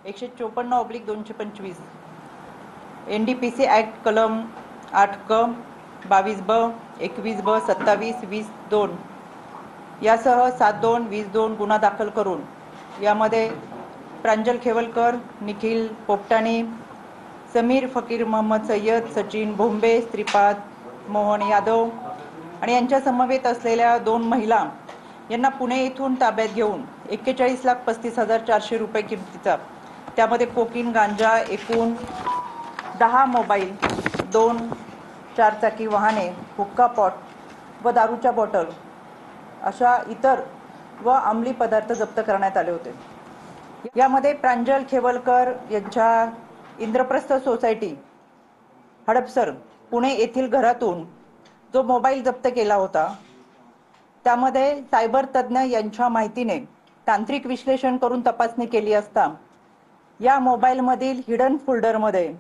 154/225 NDPC act कलम 8 क 22 ब 21 ब 27 20 2 यासह 7/2/22 गुन्हा दाखल करून यामध्ये प्रांजल खेवलकर, निखिल पोपटाणे, समीर फकीर मोहम्मद सय्यद, सचिन भोंबे, श्रीपाद मोहन यादव आणि यांच्या समवेत असलेल्या 2 महिला यांना पुणे येथून ताब्यात घेऊन 41,35,400 रुपये किमतीचा, त्यामध्ये कोकीन, गांजा, एकूण 10 मोबाईल, 2 चारचाकी वाहने, हुक्का पॉट व दारूच्या बॉटल अशा इतर व अंमली पदार्थ जप्त करण्यात आले होते। यामध्ये प्रांजल खेवलकर यांच्या इंद्रप्रस्थ सोसायटी हडपसर पुणे येथील घरातून जो मोबाईल जप्त केला होता त्यामध्ये सायबर तज्ञ यांच्या माहितीने तांत्रिक विश्लेषण करून तपासणी केली असता या मोबाईल मधील हिडन फोल्डर मध्ये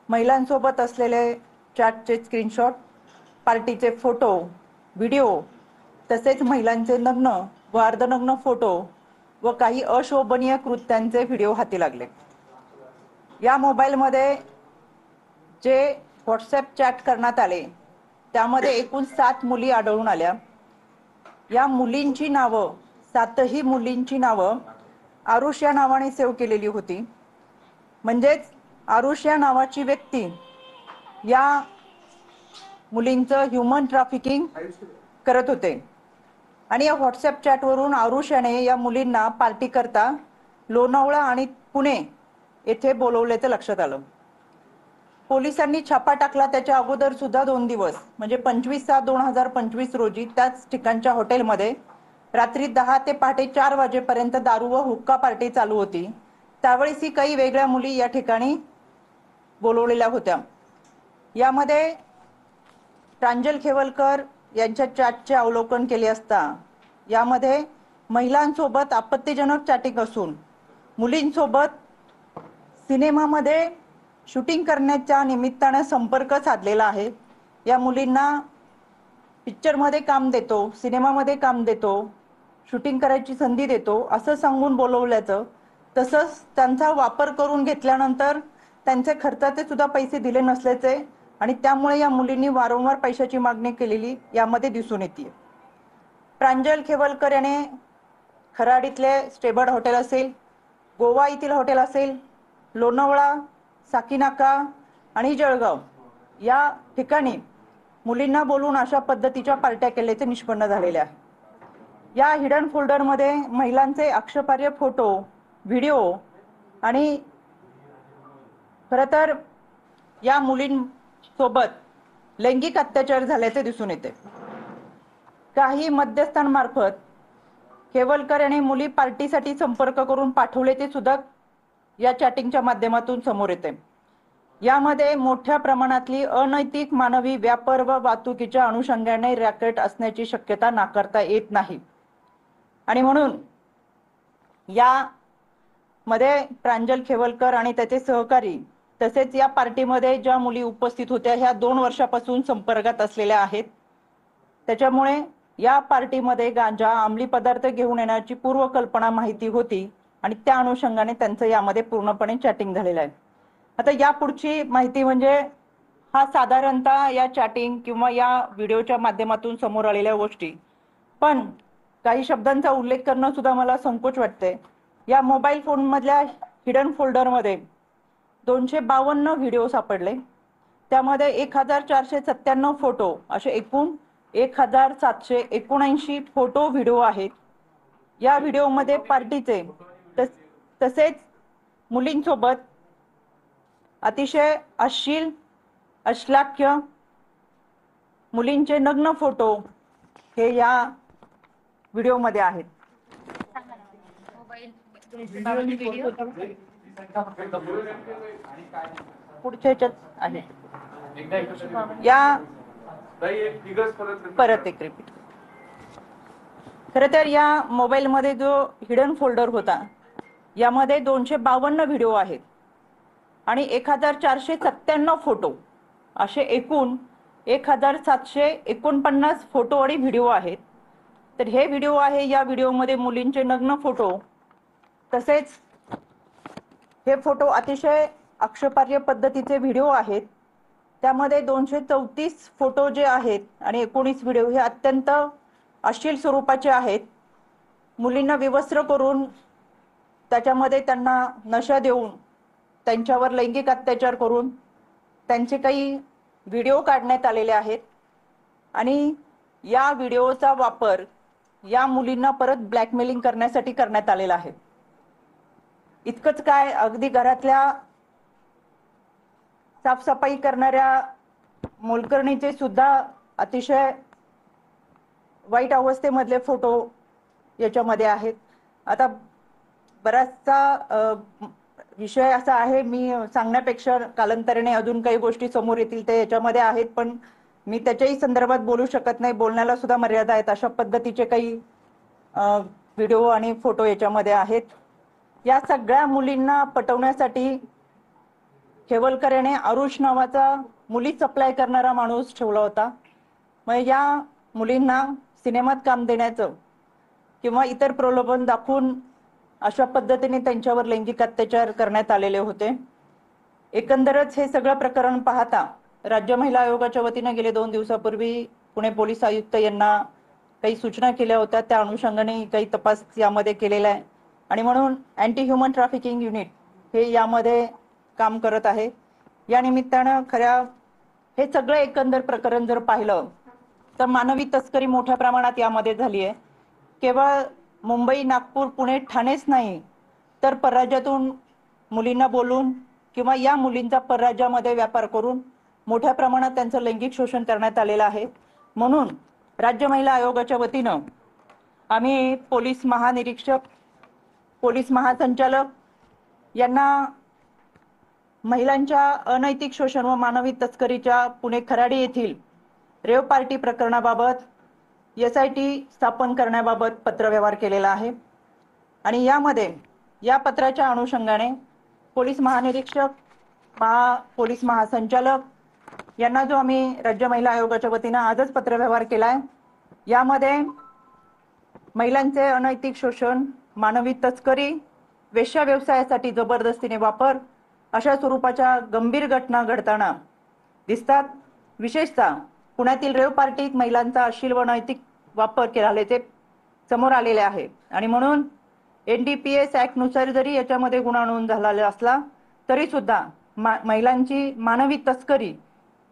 महिलांसोबत असलेले चॅटचे स्क्रीनशॉट, पार्टीचे फोटो, व्हिडिओ तसेच महिलांचे नग्न व अर्धनग्न फोटो व काही अशोभनीय कृत्यांचे व्हिडिओ हाती लागले। या मोबाईल मध्ये जे व्हॉट्सॲप चॅट करण्यात आले त्यामध्ये एकूण 7 मुली आढळून आल्या। या मुलींची नावं 7ही मुलींची नावं आरुष या नावाने सेव्ह केलेली होती। म्हणजेच आरुष या नावाची व्यक्ती या मुलींचं ह्यूमन ट्रॅफिकिंग करत होते आणि या व्हॉट्सॲप चॅटवरून आरुष याने या मुलींना पार्टी करता लोणावळा आणि पुणे येथे बोलवल्याचं लक्षात आलं। पोलिसांनी छापा टाकला त्याच्या अगोदर सुद्धा 2 दिवस म्हणजे 25/7/2025 रोजी त्याच ठिकाणच्या हॉटेलमध्ये रात्री 10 ते पहाटे 4 वाजेपर्यंत दारू व हुक्का पार्टी चालू होती। त्यावेळेस ही काही वेगळ्या मुली या ठिकाणी बोलवलेल्या होत्या। यामध्ये प्रांजल खेवलकर यांच्या चॅटचे अवलोकन केले असता यामध्ये महिलांसोबत आपत्तिजनक चॅटिंग असून मुलींसोबत सिनेमामध्ये शूटिंग करण्याच्या निमित्ताने संपर्क साधलेला आहे। या मुलींना पिक्चरमध्ये काम देतो, सिनेमामध्ये काम देतो, शूटिंग करायची संधी देतो असं सांगून बोलवल्याचं, तसंच त्यांचा वापर करून घेतल्यानंतर त्यांचे खर्चाचे सुद्धा पैसे दिले नसल्याचे आणि त्यामुळे या मुलींनी वारंवार पैशाची मागणी केलेली यामध्ये दिसून येते। प्रांजल खेवलकर याने खराडीतले स्टेबर्ड हॉटेल असेल, गोवा येथील हॉटेल असेल, लोणावळा, साकीनाका आणि जळगाव या ठिकाणी मुलींना बोलून अशा पद्धतीच्या पार्ट्या केल्याचे निष्पन्न झालेले आहे। या हिडन फोल्डर मध्ये महिलांचे आक्षेपार्ह फोटो, व्हिडिओ आणि खरं तर या मुलींसोबत लैंगिक अत्याचार झाल्याचे दिसून येते। काही मध्यस्थांमार्फत खेवलकर यांनी मुली पार्टीसाठी संपर्क करून पाठवल्याचे सुद्धा या चॅटिंगच्या माध्यमातून समोर येते। यामध्ये मोठ्या प्रमाणातली अनैतिक मानवी व्यापार व वाहतुकीच्या अनुषंगाने रॅकेट असण्याची शक्यता नाकारता येत नाही आणि म्हणून या मध्ये प्रांजल खेवलकर आणि त्याचे सहकारी तसेच या पार्टीमध्ये ज्या मुली उपस्थित होत्या ह्या 2 वर्षापासून संपर्कात असलेल्या आहेत। त्याच्यामुळे या पार्टीमध्ये गांजा, अंमली पदार्थ घेऊन येण्याची पूर्वकल्पना माहिती होती आणि त्या अनुषंगाने त्यांचं यामध्ये पूर्णपणे चॅटिंग झालेलं आहे। आता या पुढची माहिती म्हणजे हा साधारणतः या चॅटिंग किंवा या व्हिडिओच्या माध्यमातून समोर आलेल्या गोष्टी, पण काही शब्दांचा उल्लेख करणं सुद्धा मला संकोच वाटते। या मोबाईल फोन मधल्या हिडन फोल्डर मध्ये 252 व्हिडिओ सापडले, त्यामध्ये 1497 फोटो असे एकूण 1779 फोटो व्हिडिओ आहेत। या व्हिडिओमध्ये पार्टीचे तसेच मुलींसोबत अतिशय अश्लील, अश्लाघ्य, मुलींचे नग्न फोटो हे या व्हिडिओमध्ये आहेत। पुढचे आहे या परत एक रिपीट। खरं तर या मोबाईल मध्ये जो हिडन फोल्डर होता यामध्ये 252 व्हिडिओ आहेत आणि 1497 फोटो असे एकूण 1749 फोटो आणि व्हिडिओ आहेत। तर हे व्हिडिओ आहे, या व्हिडिओ मध्ये मुलींचे नग्न फोटो तसेच हे फोटो अतिशय आक्षेपार्ह पद्धतीचे व्हिडिओ आहेत। त्यामध्ये 234 फोटो जे आहेत आणि 19 व्हिडिओ हे अत्यंत अश्लील स्वरूपाचे आहेत। मुलींना विवस्त्र करून त्याच्यामध्ये त्यांना नशा देऊन त्यांच्यावर लैंगिक अत्याचार करून त्यांचे काही व्हिडिओ काढण्यात आलेले आहेत आणि या व्हिडिओचा वापर या मुलींना परत ब्लॅकमेलिंग करण्यासाठी करण्यात आलेला आहे। इतकंच काय, अगदी घरातल्या साफसफाई करणाऱ्या मोलकरणीचे सुद्धा अतिशय वाईट अवस्थेमधले फोटो याच्यामध्ये आहेत। आता बराचसा विषय असा आहे, मी सांगण्यापेक्षा कालांतराने अजून काही गोष्टी समोर येतील ते याच्यामध्ये आहेत, पण मी त्याच्याही संदर्भात बोलू शकत नाही, बोलण्याला सुद्धा मर्यादा आहेत। अशा पद्धतीचे काही व्हिडिओ आणि फोटो याच्यामध्ये आहेत। या सगळ्या मुलींना पटवण्यासाठी खेवलकर याने आरुष नावाचा मुली सप्लाय करणारा माणूस ठेवला होता। मग या मुलींना सिनेमात काम देण्याचं किंवा इतर प्रलोभन दाखवून अशा पद्धतीने त्यांच्यावर लैंगिक अत्याचार करण्यात आलेले होते। एकंदरच हे सगळं प्रकरण पाहता राज्य महिला आयोगाच्या वतीने गेले 2 दिवसापूर्वी पुणे पोलीस आयुक्त यांना काही सूचना केल्या होत्या। त्या अनुषंगाने काही तपास यामध्ये केलेला आहे आणि म्हणून अँटी ह्युमन ट्रॅफिकिंग युनिट हे यामध्ये काम करत आहे। या निमित्तानं हे सगळं एकंदर प्रकरण जर पाहिलं तर मानवी तस्करी मोठ्या प्रमाणात यामध्ये झाली आहे। केवळ मुंबई, नागपूर, पुणे, ठाणेच नाही तर परराज्यातून मुलींना बोलून किंवा या मुलींचा परराज्यामध्ये व्यापार करून मोठ्या प्रमाणात त्यांचं लैंगिक शोषण करण्यात आलेलं आहे। म्हणून राज्य महिला आयोगाच्या वतीनं आम्ही पोलीस महानिरीक्षक, पोलीस महासंचालक यांना महिलांच्या अनैतिक शोषण व मानवी तस्करीच्या पुणे खराडी येथील रेव पार्टी प्रकरणाबाबत SIT स्थापन करण्याबाबत पत्रव्यवहार केलेला आहे आणि यामध्ये या पत्राच्या अनुषंगाने पोलीस महानिरीक्षक, पोलीस महासंचालक यांना जो आम्ही राज्य महिला आयोगाच्या वतीने आजच पत्रव्यवहार केलाय, यामध्ये महिलांचे अनैतिक शोषण, मानवी तस्करी, वेश्या व्यवसायासाठी जबरदस्तीने वापर अशा स्वरूपाच्या गंभीर घटना घडताना दिसतात। विशेषतः पुण्यातील रेव पार्टीत महिलांचा अश्लील व अनैतिक वापर केल्याचे समोर आलेले आहे आणि म्हणून NDPS ऍक्ट नुसार जरी याच्यामध्ये गुन्हा नोंद झालेला असला तरी सुद्धा महिलांची मानवी तस्करी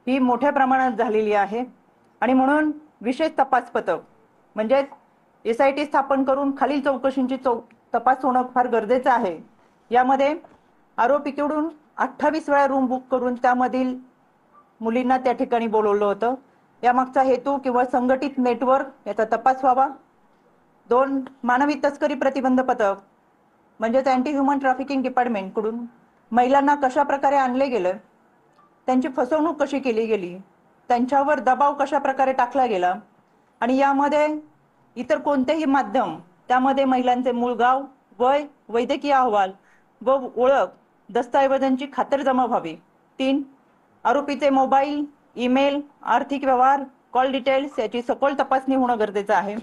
ही मोठ्या प्रमाणात झालेली आहे आणि म्हणून विशेष तपास पथक म्हणजे SIT स्थापन करून खालील चौकशींची तपास होणं फार गरजेचं आहे। यामध्ये आरोपीकडून 28 वेळा रूम बुक करून त्यामधील मुलींना त्या ठिकाणी बोलवलं होतं। यामागचा हेतू किंवा संघटित नेटवर्क याचा तपास व्हावा। 2 मानवी तस्करी प्रतिबंध पथक म्हणजे अँटी ह्युमन ट्रॅफिकिंग डिपार्टमेंट कडून महिलांना कशा प्रकारे आणले गेले, त्यांची फसवणूक कशी केली गेली, त्यांच्यावर दबाव कशा प्रकारे टाकला गेला आणि यामध्ये इतर कोणतेही माध्यम त्यामध्ये महिलांचे मूळ गाव, वय, वैद्यकीय अहवाल व ओळख दस्तऐवजांची खातरजमा व्हावी। 3 आरोपीचे मोबाईल, ईमेल, आर्थिक व्यवहार, कॉल डिटेल्स याची सखोल तपासणी होणं गरजेचं आहे।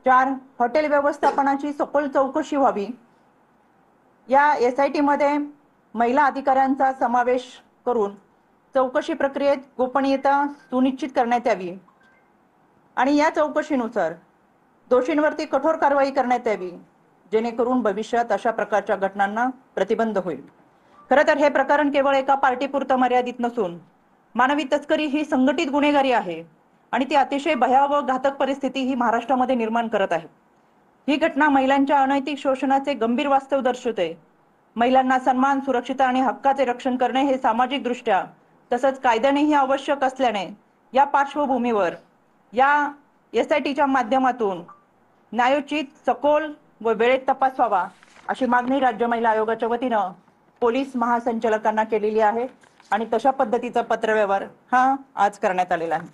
4 हॉटेल व्यवस्थापनाची सखोल चौकशी व्हावी। या SIT मध्ये महिला अधिकाऱ्यांचा समावेश करून चौकशी प्रक्रियेत गोपनीयता सुनिश्चित करण्यात यावी आणि या चौकशीनुसार दोषींवरती कठोर कारवाई करण्यात यावी जेणेकरून भविष्यात अशा प्रकारच्या घटनांना प्रतिबंध होईल। खरं तर हे प्रकरण केवळ एका पार्टीपुरतं मर्यादित नसून मानवी तस्करी ही संघटित गुन्हेगारी आहे आणि ती अतिशय भयावह घातक परिस्थिती ही महाराष्ट्रामध्ये निर्माण करत आहे। ही घटना महिलांच्या अनैतिक शोषणाचे गंभीर वास्तव दर्शवते। महिलांना सन्मान, सुरक्षितता आणि हक्काचे रक्षण करणे हे सामाजिक दृष्ट्या तसंच कायद्यानेही आवश्यक असल्याने या पार्श्वभूमीवर या SITच्या माध्यमातून न्यायोचित, सखोल व वेळेत तपास व्हावा अशी मागणी राज्य महिला आयोगाच्या वतीनं पोलीस महासंचालकांना केलेली आहे आणि तशा पद्धतीचा पत्रव्यवहार आज करण्यात आलेला आहे।